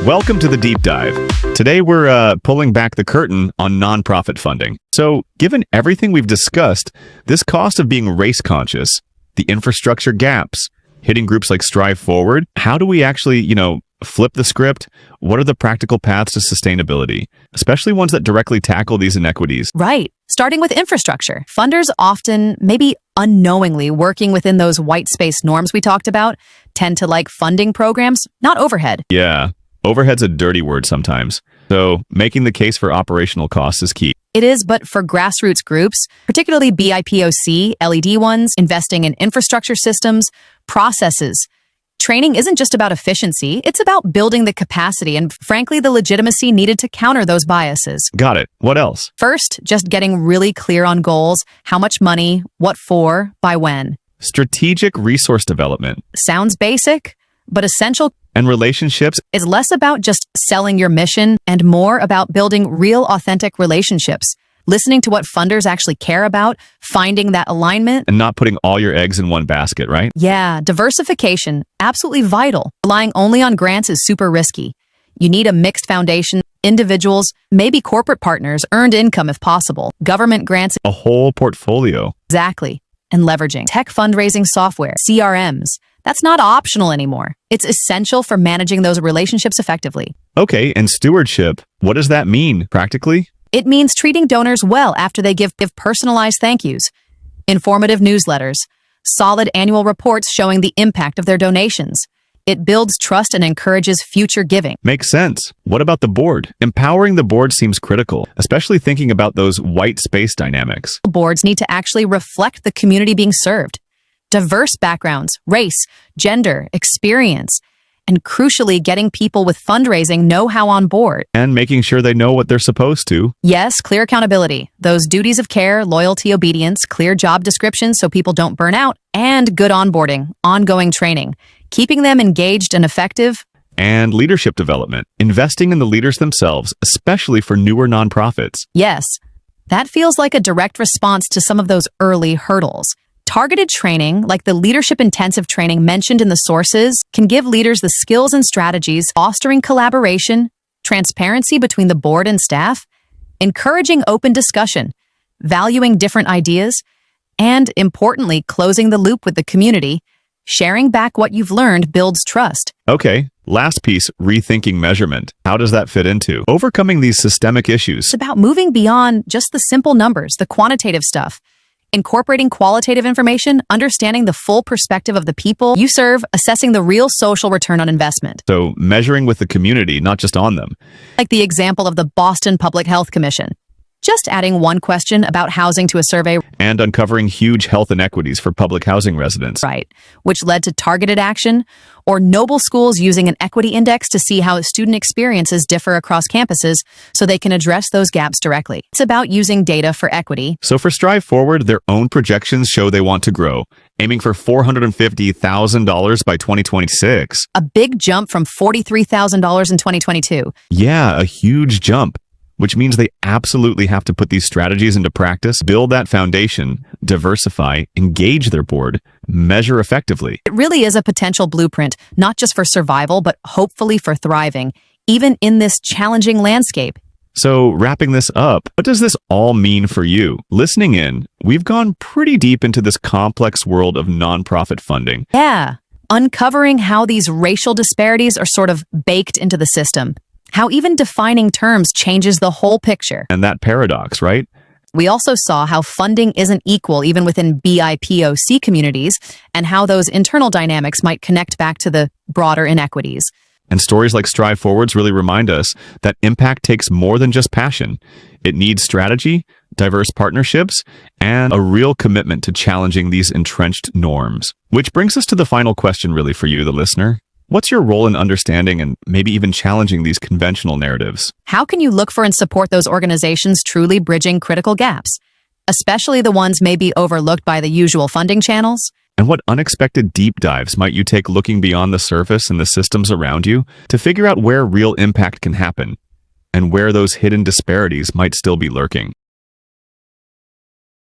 Welcome to the Deep Dive. Today we're pulling back the curtain on nonprofit funding. So, given everything we've discussed, this cost of being race conscious, the infrastructure gaps, hitting groups like Strive Forward, how do we actually, flip the script? What are the practical paths to sustainability, especially ones that directly tackle these inequities? Right. Starting with infrastructure. Funders often, maybe unknowingly working within those white space norms we talked about, tend to like funding programs, not overhead. Yeah. Overhead's a dirty word sometimes, so making the case for operational costs is key. It is, but for grassroots groups, particularly BIPOC, LED ones, investing in infrastructure systems, processes, training isn't just about efficiency, it's about building the capacity and, frankly, the legitimacy needed to counter those biases. Got it. What else? First, just getting really clear on goals, how much money, what for, by when. Strategic resource development. Sounds basic, but essential. And relationships Is less about just selling your mission and more about building real, authentic relationships, listening to what funders actually care about, finding that alignment. and not putting all your eggs in one basket, right? Yeah, diversification, absolutely vital. Relying only on grants is super risky. You need a mixed foundation, individuals, maybe corporate partners, earned income if possible, government grants. A whole portfolio. Exactly. And leveraging tech fundraising software, CRMs. That's not optional anymore. It's essential for managing those relationships effectively. Okay, and stewardship, what does that mean practically? It means treating donors well after they give personalized thank yous, informative newsletters, solid annual reports showing the impact of their donations. It builds trust and encourages future giving. Makes sense. What about the board? Empowering the board seems critical, especially thinking about those white space dynamics. Boards need to actually reflect the community being served. Diverse backgrounds, race, gender, experience, and crucially, getting people with fundraising know-how on board. And making sure they know what they're supposed to. Yes, clear accountability. Those duties of care, loyalty, obedience, clear job descriptions so people don't burn out, and good onboarding, ongoing training, keeping them engaged and effective. And leadership development, investing in the leaders themselves, especially for newer nonprofits. Yes, that feels like a direct response to some of those early hurdles. Targeted training, like the leadership intensive training mentioned in the sources, can give leaders the skills and strategies, fostering collaboration, transparency between the board and staff, encouraging open discussion, valuing different ideas, and, importantly, closing the loop with the community. Sharing back what you've learned builds trust. Okay, last piece, rethinking measurement. How does that fit into overcoming these systemic issues? It's about moving beyond just the simple numbers, the quantitative stuff. Incorporating qualitative information, understanding the full perspective of the people you serve, assessing the real social return on investment. So measuring with the community, not just on them. Like the example of the Boston Public Health Commission. Just adding one question about housing to a survey. And uncovering huge health inequities for public housing residents. Right, which led to targeted action, or Noble Schools using an equity index to see how student experiences differ across campuses so they can address those gaps directly. It's about using data for equity. So for Strive Forward, their own projections show they want to grow, aiming for $450,000 by 2026. A big jump from $43,000 in 2022. Yeah, a huge jump. Which means they absolutely have to put these strategies into practice, build that foundation, diversify, engage their board, measure effectively. It really is a potential blueprint, not just for survival, but hopefully for thriving, even in this challenging landscape. So wrapping this up, what does this all mean for you? Listening in, we've gone pretty deep into this complex world of nonprofit funding. Yeah, uncovering how these racial disparities are sort of baked into the system. How even defining terms changes the whole picture. And that paradox, right? We also saw how funding isn't equal even within BIPOC communities and how those internal dynamics might connect back to the broader inequities. And stories like Strive Forwards really remind us that impact takes more than just passion. It needs strategy, diverse partnerships, and a real commitment to challenging these entrenched norms. Which brings us to the final question really for you, the listener. What's your role in understanding and maybe even challenging these conventional narratives? How can you look for and support those organizations truly bridging critical gaps, especially the ones maybe overlooked by the usual funding channels? And what unexpected deep dives might you take looking beyond the surface and the systems around you to figure out where real impact can happen and where those hidden disparities might still be lurking?